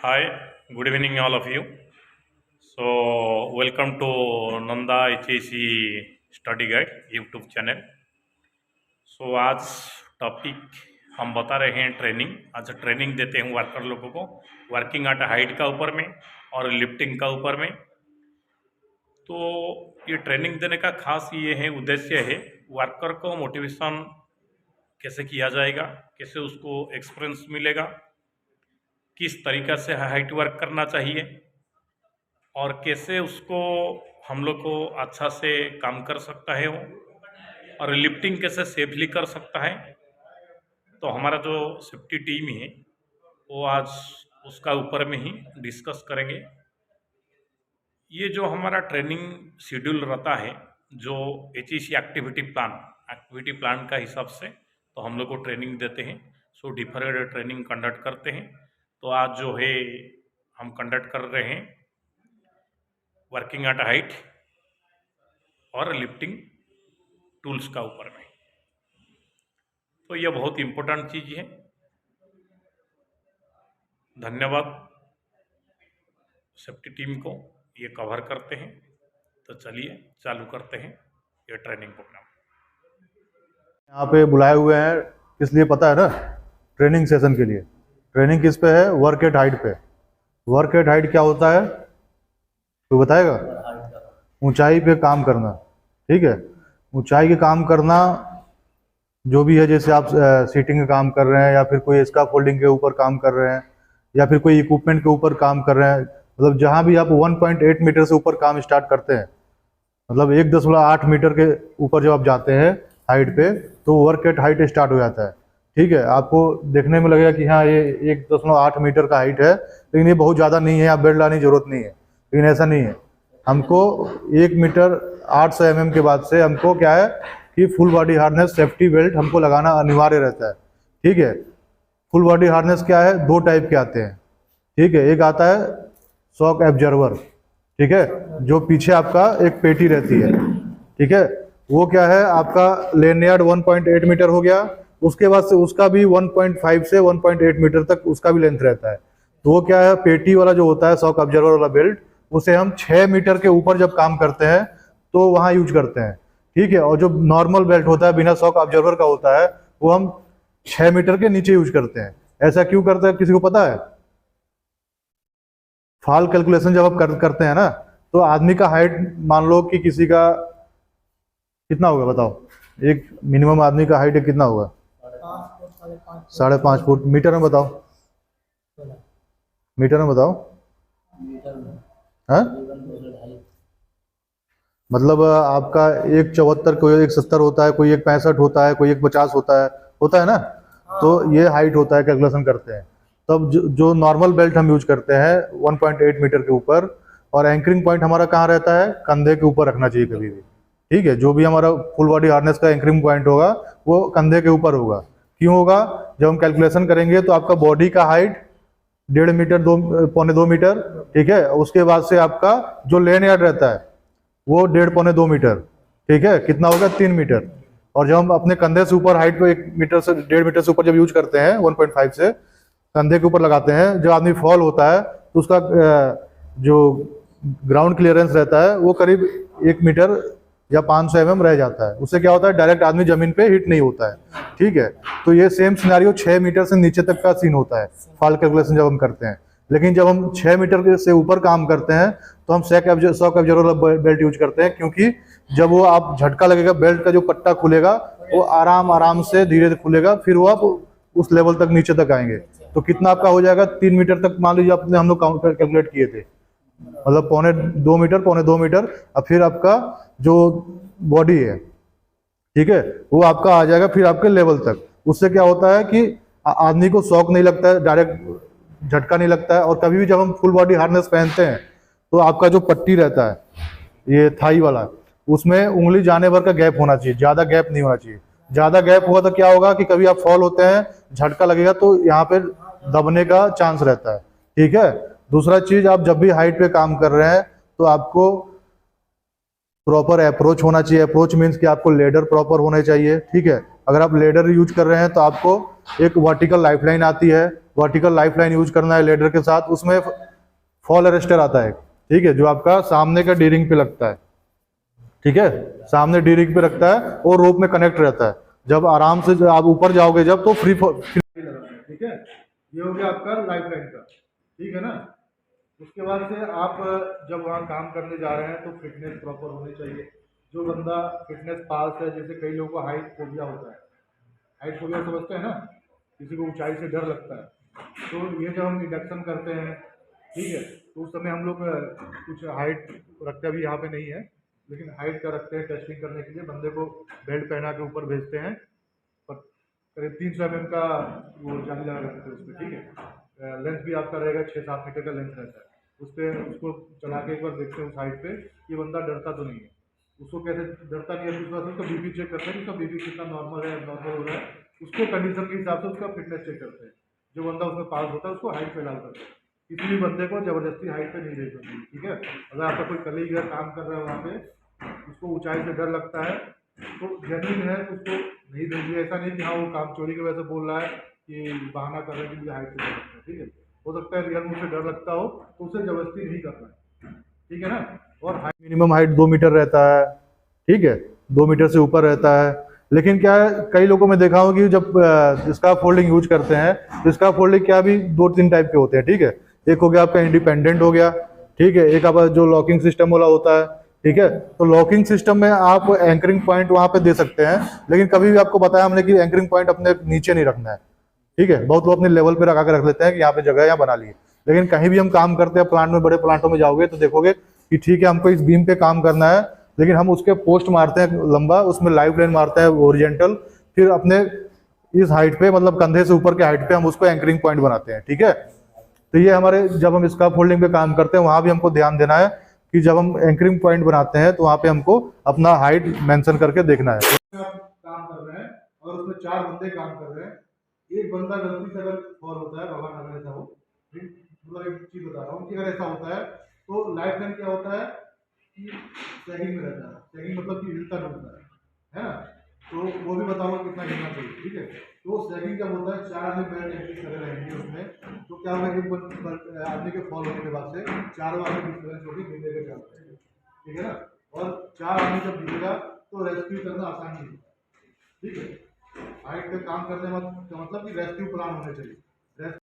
Hi, good evening, all of you. Welcome to Nanda HAC Study Guide YouTube channel. आज topic हम बता रहे हैं ट्रेनिंग। आज ट्रेनिंग देते हैं वर्कर लोगों को वर्किंग एट हाइट का ऊपर में और लिफ्टिंग का ऊपर में। तो ये ट्रेनिंग देने का खास ये है उद्देश्य है वर्कर को मोटिवेशन कैसे किया जाएगा, कैसे उसको एक्सपीरियंस मिलेगा, किस तरीक़ा से हाइट वर्क करना चाहिए और कैसे उसको हम लोग को अच्छा से काम कर सकता है वो, और लिफ्टिंग कैसे सेफली कर सकता है। तो हमारा जो सेफ्टी टीम है वो आज उसका ऊपर में ही डिस्कस करेंगे। ये जो हमारा ट्रेनिंग शेड्यूल रहता है, जो HEC एक्टिविटी प्लान का हिसाब से तो हम लोग को ट्रेनिंग देते हैं। डिफरेंट ट्रेनिंग कंडक्ट करते हैं। तो आज जो है हम कंडक्ट कर रहे हैं वर्किंग एट हाइट और लिफ्टिंग टूल्स का ऊपर में। तो यह बहुत इम्पोर्टेंट चीज़ है। धन्यवाद सेफ्टी टीम को, ये कवर करते हैं। तो चलिए चालू करते हैं ये ट्रेनिंग प्रोग्राम। यहाँ पे बुलाए हुए हैं किस लिए पता है ना? ट्रेनिंग सेशन के लिए। ट्रेनिंग किस पे है? वर्क एट हाइट पे। वर्क एट हाइट क्या होता है तो बताएगा? ऊंचाई पे काम करना, ठीक है। ऊंचाई के काम करना जो भी है, जैसे आप सीटिंग का काम कर रहे हैं या फिर कोई स्काफ फोल्डिंग के ऊपर काम कर रहे हैं या फिर कोई इक्विपमेंट के ऊपर काम कर रहे हैं, मतलब जहाँ भी आप 1.8 मीटर से ऊपर काम स्टार्ट करते हैं, मतलब 1.8 मीटर के ऊपर जब आप जाते हैं हाइट पे, तो वर्क एट हाइट स्टार्ट हो जाता है, ठीक है। आपको देखने में लगेगा कि हाँ ये 1.8 मीटर का हाइट है, लेकिन ये बहुत ज़्यादा नहीं है, आप बेल्ट लाने की जरूरत नहीं है। लेकिन ऐसा नहीं है, हमको 1 मीटर 800 mm के बाद से हमको क्या है कि full body harness safety belt हमको लगाना अनिवार्य रहता है, ठीक है। फुल बॉडी हार्नेस क्या है? दो टाइप के आते हैं, ठीक है। एक आता है शॉक एब्जर्वर, ठीक है, जो पीछे आपका एक पेटी रहती है, ठीक है। वो क्या है, आपका लेनियार्ड 1.8 मीटर हो गया, उसके बाद से उसका भी 1.5 से 1.8 मीटर तक उसका भी लेंथ रहता है। तो वो क्या है, पेटी वाला जो होता है शॉक ऑब्जर्वर वाला बेल्ट, उसे हम 6 मीटर के ऊपर जब काम करते हैं तो वहाँ यूज करते हैं, ठीक है। और जो नॉर्मल बेल्ट होता है बिना शॉक ऑब्जर्वर का होता है, वो हम 6 मीटर के नीचे यूज करते हैं। ऐसा क्यों करते हैं, किसी को पता है? फॉल कैलकुलेशन जब आप करते हैं ना, तो आदमी का हाइट मान लो कि किसी का कितना होगा बताओ? एक मिनिमम आदमी का हाइट कितना होगा? 5.5 फुट। मीटर में बताओ, मीटर में बताओ। हाँ, मतलब आपका 1.74, कोई 1.70 होता है, कोई 1.65 होता है, कोई 1.50 होता है ना। तो ये हाइट होता है, कैलकुलेशन करते हैं। तब जो नॉर्मल बेल्ट हम यूज करते हैं 1.8 मीटर के ऊपर, और एंकरिंग पॉइंट हमारा कहाँ रहता है? कंधे के ऊपर रखना चाहिए कभी भी, ठीक है। जो भी हमारा फुल बॉडी हार्नेस का एंकरिंग पॉइंट होगा वो कंधे के ऊपर होगा। क्यों होगा? जब हम कैलकुलेशन करेंगे तो आपका बॉडी का हाइट 1.5 मीटर, 2.25 मीटर, ठीक है। उसके बाद से आपका जो लेनियार्ड रहता है वो 1.5-2 मीटर, ठीक है। कितना होगा? 3 मीटर। और जब हम अपने कंधे से ऊपर हाइट को 1 मीटर से 1.5 मीटर से ऊपर जब यूज करते हैं, 1.5 से कंधे के ऊपर लगाते हैं, जब आदमी फॉल होता है तो उसका जो ग्राउंड क्लियरेंस रहता है वो करीब 1 मीटर या 500 mm रह जाता है। उससे क्या होता है, डायरेक्ट आदमी जमीन पे हिट नहीं होता है, ठीक है। तो ये सेम सिनेरियो 6 मीटर से नीचे तक का सीन होता है फॉल कैलकुलेशन जब हम करते हैं। लेकिन जब हम 6 मीटर से ऊपर काम करते हैं तो हम शॉक एब्जर्वर बेल्ट यूज करते हैं, क्योंकि जब वो आप झटका लगेगा, बेल्ट का जो पट्टा खुलेगा वो आराम से धीरे धीरे खुलेगा, फिर वो आप उस लेवल तक नीचे तक आएंगे। तो कितना आपका हो जाएगा? 3 मीटर तक मान लीजिए आपने, हम लोग कैलकुलेट किए थे, मतलब 1.25 मीटर, 1.25 मीटर। अब फिर आपका जो बॉडी है, ठीक है, वो आपका आ जाएगा फिर आपके लेवल तक। उससे क्या होता है कि आदमी को शॉक नहीं लगता है, डायरेक्ट झटका नहीं लगता है। और कभी भी जब हम फुल बॉडी हार्नेस पहनते हैं तो आपका जो पट्टी रहता है ये थाई वाला, उसमें उंगली जाने भर का गैप होना चाहिए, ज्यादा गैप नहीं होना चाहिए। ज्यादा गैप हुआ तो क्या होगा कि कभी आप फॉल होते हैं, झटका लगेगा तो यहाँ पे दबने का चांस रहता है, ठीक है। दूसरा चीज, आप जब भी हाइट पे काम कर रहे हैं तो आपको प्रॉपर अप्रोच होना चाहिए। अप्रोच मीन्स कि आपको लेडर प्रॉपर होने चाहिए, ठीक है। अगर आप लेडर यूज कर रहे हैं तो आपको एक वर्टिकल लाइफलाइन आती है, वर्टिकल लाइफ लाइन यूज करना है लेडर के साथ, उसमें फॉल अरेस्टर आता है, ठीक है, जो आपका सामने का डी रिंग पे लगता है, ठीक है, सामने डी रिंग पे रखता है और रोप में कनेक्ट रहता है। जब आराम से आप ऊपर जाओगे जब तो फ्री लगाना है, ठीक है। ये हो गया आपका लाइफ लाइन का, ठीक है ना। उसके बाद से आप जब वहाँ काम करने जा रहे हैं तो फिटनेस प्रॉपर होनी चाहिए। जो बंदा फिटनेस पास है, जैसे कई लोगों को हाइट फोबिया होता है, हाइट फोबिया समझते हैं ना, किसी को ऊंचाई से डर लगता है, तो ये जब हम इंडक्शन करते हैं, ठीक है, तो उस समय हम लोग कुछ हाइट रखते, अभी यहाँ पे नहीं है, लेकिन हाइट का रखते हैं टेस्टिंग करने के लिए। बंदे को बेल्ट पहना के ऊपर भेजते हैं, पर करीब 300 mm का वो जाली लगा रखते हैं उस पर, ठीक है। लेंथ भी आपका रहेगा 6-7 मीटर का लेंथ रहता है उस पर। उसको चला के एक बार देखते हैं उस हाइट पे, ये बंदा डरता तो नहीं है। उसको कैसे डरता नहीं है, दूसरा उसका बीपी चेक करते हैं कि उसका बीपी कितना नॉर्मल है, नॉर्मल हो रहा है, उसको कंडीशन के हिसाब से उसका फिटनेस चेक करते हैं। जो बंदा उसमें पास होता है उसको हाइट पे डाल करते हैं। किसी भी बंदे को जबरदस्ती हाइट पे नहीं भेजना, ठीक है। अगर आपका कोई कलीग है काम कर रहा है वहाँ पे, उसको ऊंचाई से डर लगता है, तो जेन्युइन है तो उसको नहीं भेजिए। ऐसा नहीं कि हाँ वो काम चोरी की वजह से बोल रहा है कि बहाना कर रहा है कि मुझे हाइट से डर लगता है, ठीक है। हो सकता है रियल मुझसे डर लगता हो, तो उसे जबरदस्ती नहीं करना है, ठीक है ना। और मिनिमम हाइट 2 मीटर रहता है, ठीक है, 2 मीटर से ऊपर रहता है। लेकिन क्या है, कई लोगों में देखा हो कि जब इसका फोल्डिंग यूज करते हैं तो इसका फोल्डिंग क्या भी 2-3 टाइप के होते हैं, ठीक है। एक हो गया आपका इंडिपेंडेंट हो गया, ठीक है, एक आपका जो लॉकिंग सिस्टम वाला होता है, ठीक है। तो लॉकिंग सिस्टम में आप एंकरिंग पॉइंट वहां पे दे सकते हैं, लेकिन कभी भी आपको बताया हमने कि एंकरिंग पॉइंट अपने नीचे नहीं रखना है, ठीक है। बहुत लोग अपने लेवल पे लगा के रख लेते हैं कि यहाँ पे जगह यहाँ बना लिए, लेकिन कहीं भी हम काम करते हैं प्लांट में, बड़े प्लांटों में जाओगे तो देखोगे कि ठीक है हमको इस बीम पे काम करना है, लेकिन हम उसके पोस्ट मारते हैं लंबा, उसमें लाइफ लाइन मारते हैं ओरिजेंटल, फिर अपने इस हाइट पे, मतलब कंधे से ऊपर के हाइट पे हम उसको एंकरिंग पॉइंट बनाते हैं, ठीक है। तो ये हमारे जब हम इसका फोल्डिंग पे काम करते हैं वहां भी हमको ध्यान देना है कि जब हम एंकरिंग पॉइंट बनाते हैं तो वहां पे हमको अपना हाइट मेंशन करके देखना है। काम कर रहे हैं और उसमें 4 बंदे काम कर रहे हैं, एक बंदा गलती से अगर फॉल होता है, भगवान अगर ऐसा हो, मतलब एक चीज बता रहा हूँ कि अगर ऐसा होता है तो लाइफ लाइन क्या होता है कि सैगिंग में रहता है। सैगिंग मतलब कि हिलता डुलता है ना। तो वो भी बताऊंगा कितना हिलना चाहिए, ठीक है। तो सैगिंग जब होता है, 4 आदमी बेल्ट एंट्री कर रहेंगे उसमें, तो क्या होगा, एक आदमी के फॉल होने के बाद से 4 आदमी डिफरेंस होगी गिरने के चलते हैं, ठीक है ना। और 4 आदमी जब गिरेगा तो रेस्क्यू करना आसान नहीं होता, ठीक है। हाइट पे काम करने का मतलब कि रेस्क्यू प्लान होने चाहिए।